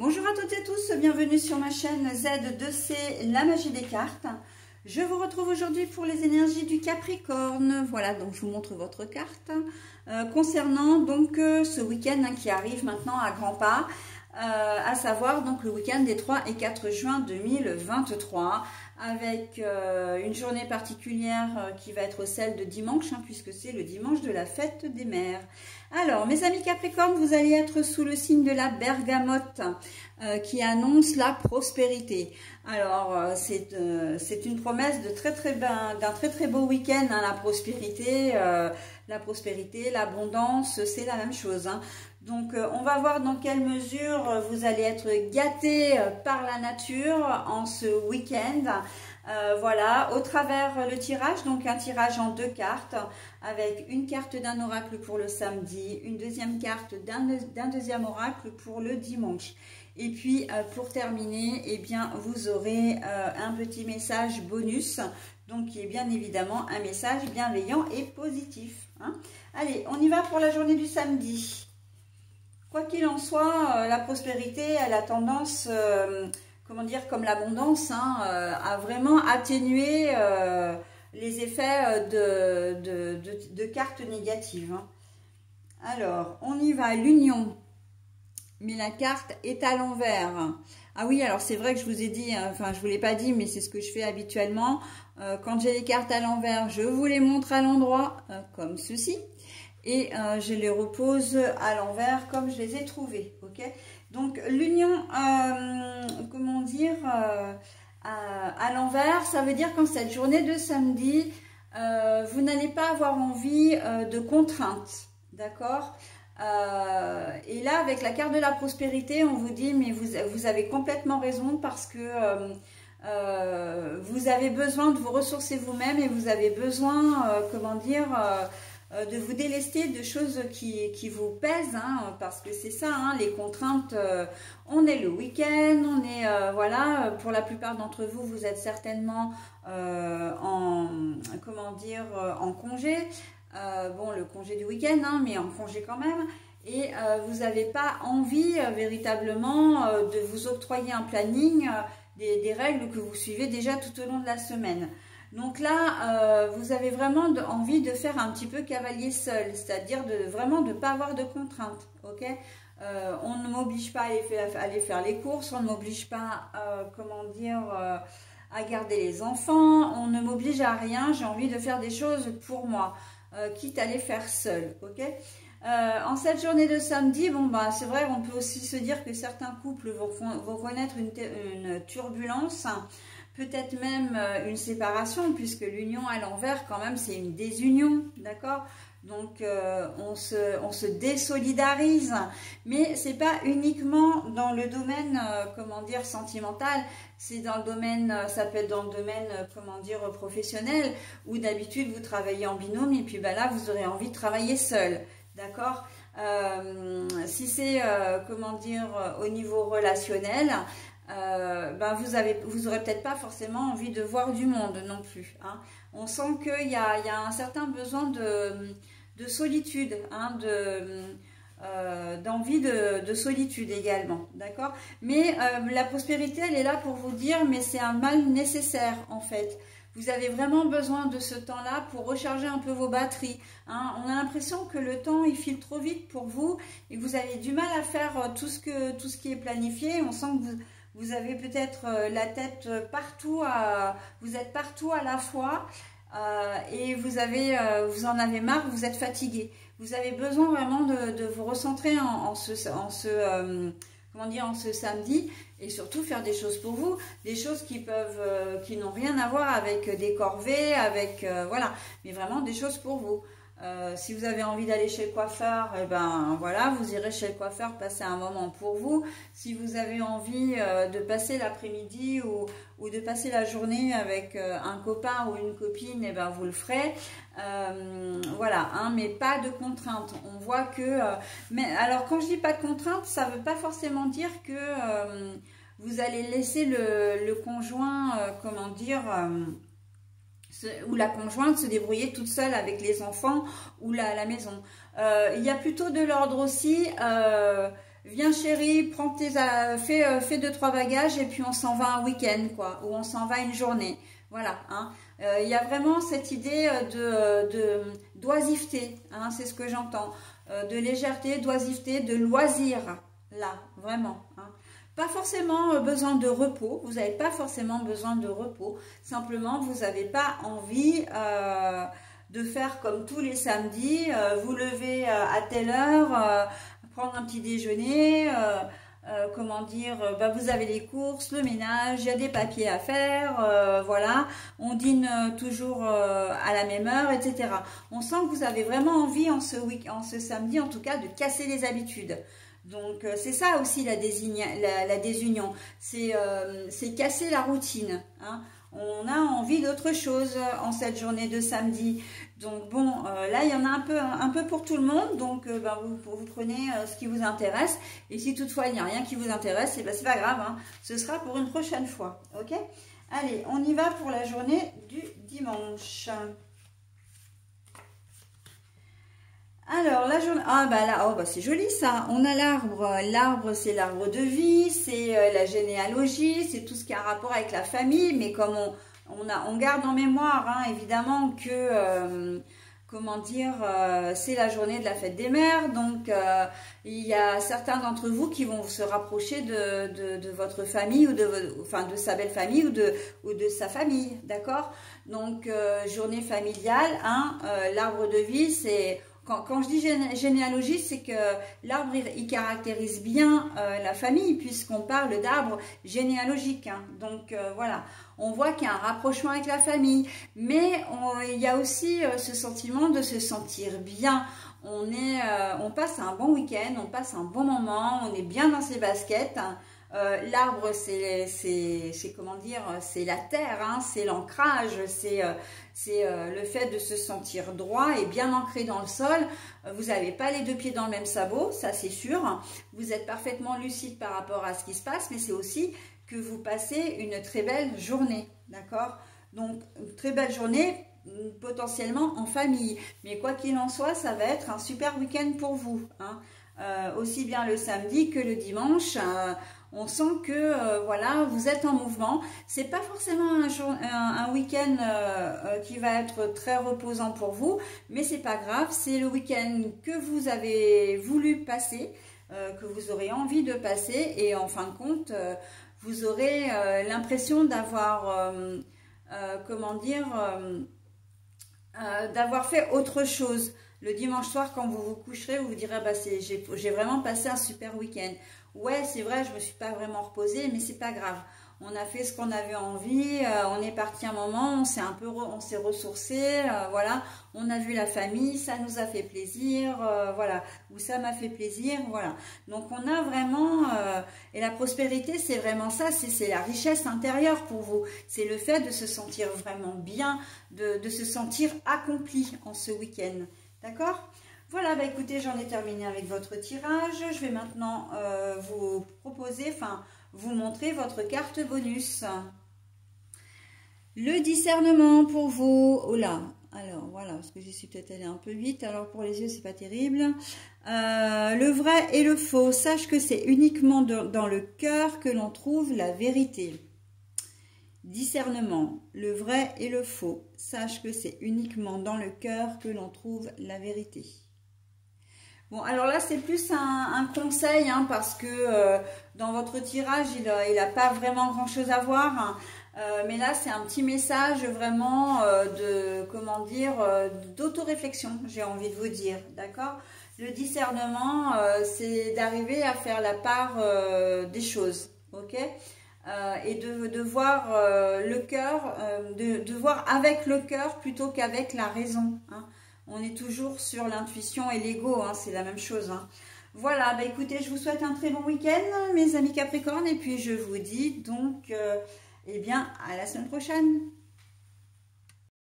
Bonjour à toutes et tous, bienvenue sur ma chaîne Z2C, la magie des cartes. Je vous retrouve aujourd'hui pour les énergies du Capricorne. Voilà, donc je vous montre votre carte concernant donc ce week-end qui arrive maintenant à grands pas, à savoir donc le week-end des 3 et 4 juin 2023, avec une journée particulière qui va être celle de dimanche, puisque c'est le dimanche de la fête des mères. Alors, mes amis Capricorne, vous allez être sous le signe de la bergamote qui annonce la prospérité. Alors, c'est une promesse d'un très beau week-end, la prospérité, l'abondance, c'est la même chose. Donc, on va voir dans quelle mesure vous allez être gâtés par la nature en ce week-end. Voilà, au travers le tirage, donc un tirage en 2 cartes, avec une carte d'un oracle pour le samedi, une deuxième carte d'un deuxième oracle pour le dimanche. Et puis, pour terminer, eh bien, vous aurez un petit message bonus, donc qui est bien évidemment un message bienveillant et positif. Allez, on y va pour la journée du samedi. Quoi qu'il en soit, la prospérité, elle a tendance, comment dire, comme l'abondance, à vraiment atténuer les effets de cartes négatives. Alors, on y va, l'union. Mais la carte est à l'envers. Ah oui, alors c'est vrai que je vous ai dit, enfin je ne vous l'ai pas dit, mais c'est ce que je fais habituellement. Quand j'ai les cartes à l'envers, je vous les montre à l'endroit, comme ceci. Et je les repose à l'envers comme je les ai trouvées. Ok. Donc l'union, comment dire, à l'envers, ça veut dire qu'en cette journée de samedi, vous n'allez pas avoir envie de contraintes. D'accord? Et là, avec la carte de la prospérité, on vous dit, mais vous avez complètement raison parce que vous avez besoin de vous ressourcer vous-même et vous avez besoin, comment dire, de vous délester de choses qui vous pèsent, parce que c'est ça, les contraintes, on est le week-end, on est, voilà, pour la plupart d'entre vous, vous êtes certainement comment dire, en congé. Bon, le congé du week-end, mais en congé quand même, et vous n'avez pas envie véritablement de vous octroyer un planning, des règles que vous suivez déjà tout au long de la semaine. Donc là, vous avez vraiment envie de faire un petit peu cavalier seul, c'est-à-dire vraiment de ne pas avoir de contraintes, ok? On ne m'oblige pas à aller faire les courses, on ne m'oblige pas, comment dire, à garder les enfants, on ne m'oblige à rien, j'ai envie de faire des choses pour moi. Quitte à les faire seul, ok? En cette journée de samedi, bon bah c'est vrai, on peut aussi se dire que certains couples vont connaître une turbulence, peut-être même une séparation, puisque l'union à l'envers quand même c'est une désunion, d'accord? Donc on se désolidarise, mais c'est pas uniquement dans le domaine, comment dire, sentimental, c'est dans le domaine, ça peut être dans le domaine, comment dire, professionnel, où d'habitude vous travaillez en binôme et puis bah, là vous aurez envie de travailler seul, d'accord? Si c'est, comment dire, au niveau relationnel, ben vous aurez peut-être pas forcément envie de voir du monde non plus. On sent qu'il y a un certain besoin de solitude, d'envie de solitude également, d'accord? Mais la prospérité, elle est là pour vous dire, mais c'est un mal nécessaire en fait. Vous avez vraiment besoin de ce temps-là pour recharger un peu vos batteries. On a l'impression que le temps, il file trop vite pour vous et que vous avez du mal à faire tout ce qui est planifié. On sent que vous avez peut-être la tête partout, vous êtes partout à la fois et vous en avez marre, vous êtes fatigué. Vous avez besoin vraiment de vous recentrer en ce samedi et surtout faire des choses pour vous, des choses qui n'ont rien à voir avec des corvées, voilà, mais vraiment des choses pour vous. Si vous avez envie d'aller chez le coiffeur, et ben voilà, vous irez chez le coiffeur, passer un moment pour vous. Si vous avez envie de passer l'après-midi ou de passer la journée avec un copain ou une copine, et ben vous le ferez. Voilà, mais pas de contraintes. On voit que, mais alors quand je dis pas de contraintes, ça veut pas forcément dire que vous allez laisser le conjoint, comment dire, ou la conjointe se débrouiller toute seule avec les enfants ou la maison. Il y a plutôt de l'ordre aussi viens chérie, prends fais 2-3 bagages et puis on s'en va un week-end, quoi, ou on s'en va une journée. Voilà, hein. Il y a vraiment cette idée d'oisiveté, hein, c'est ce que j'entends, de légèreté, d'oisiveté, de loisir, là, vraiment, hein. Pas forcément besoin de repos, vous n'avez pas forcément besoin de repos, simplement vous n'avez pas envie de faire comme tous les samedis, vous levez à telle heure, prendre un petit déjeuner, comment dire, vous avez les courses, le ménage, il y a des papiers à faire, voilà, on dîne toujours à la même heure, etc. On sent que vous avez vraiment envie en ce samedi, en tout cas, de casser les habitudes. Donc c'est ça aussi la désunion, c'est casser la routine, hein. On a envie d'autre chose en cette journée de samedi. Donc bon, là il y en a un peu pour tout le monde. Donc vous prenez ce qui vous intéresse. Et si toutefois il n'y a rien qui vous intéresse, et c'est pas grave, hein, ce sera pour une prochaine fois. Ok? Allez, on y va pour la journée du dimanche. Alors, la journée... Ah, là, c'est joli ça. On a l'arbre. L'arbre, c'est l'arbre de vie, c'est la généalogie, c'est tout ce qui a un rapport avec la famille. Mais comme on garde en mémoire, hein, évidemment, que... comment dire, c'est la journée de la fête des mères. Donc, il y a certains d'entre vous qui vont se rapprocher de votre famille ou de sa belle famille ou de sa famille. D'accord? Donc, journée familiale, hein, l'arbre de vie, c'est... Quand je dis généalogie, c'est que l'arbre, il caractérise bien la famille, puisqu'on parle d'arbre généalogique, hein. Donc, voilà, on voit qu'il y a un rapprochement avec la famille. Mais il y a aussi ce sentiment de se sentir bien. On passe un bon week-end, on passe un bon moment, on est bien dans ses baskets, hein. L'arbre, c'est comment dire, c'est la terre, hein, c'est l'ancrage, c'est le fait de se sentir droit et bien ancré dans le sol. Vous n'avez pas les deux pieds dans le même sabot, ça c'est sûr. Vous êtes parfaitement lucide par rapport à ce qui se passe, mais c'est aussi que vous passez une très belle journée, d'accord? Donc, une très belle journée, potentiellement en famille. Mais quoi qu'il en soit, ça va être un super week-end pour vous, hein. Aussi bien le samedi que le dimanche. On sent que voilà, vous êtes en mouvement. C'est pas forcément un week-end qui va être très reposant pour vous, mais c'est pas grave. C'est le week-end que vous avez voulu passer, que vous aurez envie de passer, et en fin de compte, vous aurez l'impression d'avoir, comment dire, d'avoir fait autre chose. Le dimanche soir, quand vous vous coucherez, vous vous direz, j'ai vraiment passé un super week-end. Ouais, c'est vrai, je me suis pas vraiment reposée, mais c'est pas grave. On a fait ce qu'on avait envie, on est parti un moment, on s'est ressourcé, voilà. On a vu la famille, ça nous a fait plaisir, voilà. Ou ça m'a fait plaisir, voilà. Donc on a vraiment, et la prospérité, c'est vraiment ça, c'est la richesse intérieure pour vous. C'est le fait de se sentir vraiment bien, de se sentir accompli en ce week-end. D'accord? Voilà, écoutez, j'en ai terminé avec votre tirage. Je vais maintenant vous proposer, vous montrer votre carte bonus. Le discernement pour vous. Oh là, alors voilà, parce que j'y suis peut-être allée un peu vite. Alors pour les yeux, c'est pas terrible. Le vrai et le faux. Sache que c'est uniquement dans le cœur que l'on trouve la vérité. Discernement, le vrai et le faux. Sache que c'est uniquement dans le cœur que l'on trouve la vérité. Bon, alors là, c'est plus un conseil, hein, parce que dans votre tirage, il n'a pas vraiment grand-chose à voir, hein. Mais là, c'est un petit message vraiment comment dire, d'autoréflexion, j'ai envie de vous dire, d'accord? Le discernement, c'est d'arriver à faire la part des choses, ok? Et de voir le cœur, de voir avec le cœur plutôt qu'avec la raison, hein. On est toujours sur l'intuition et l'ego, hein, c'est la même chose, hein. Voilà, écoutez, je vous souhaite un très bon week-end, mes amis Capricornes, et puis je vous dis donc, eh bien, à la semaine prochaine.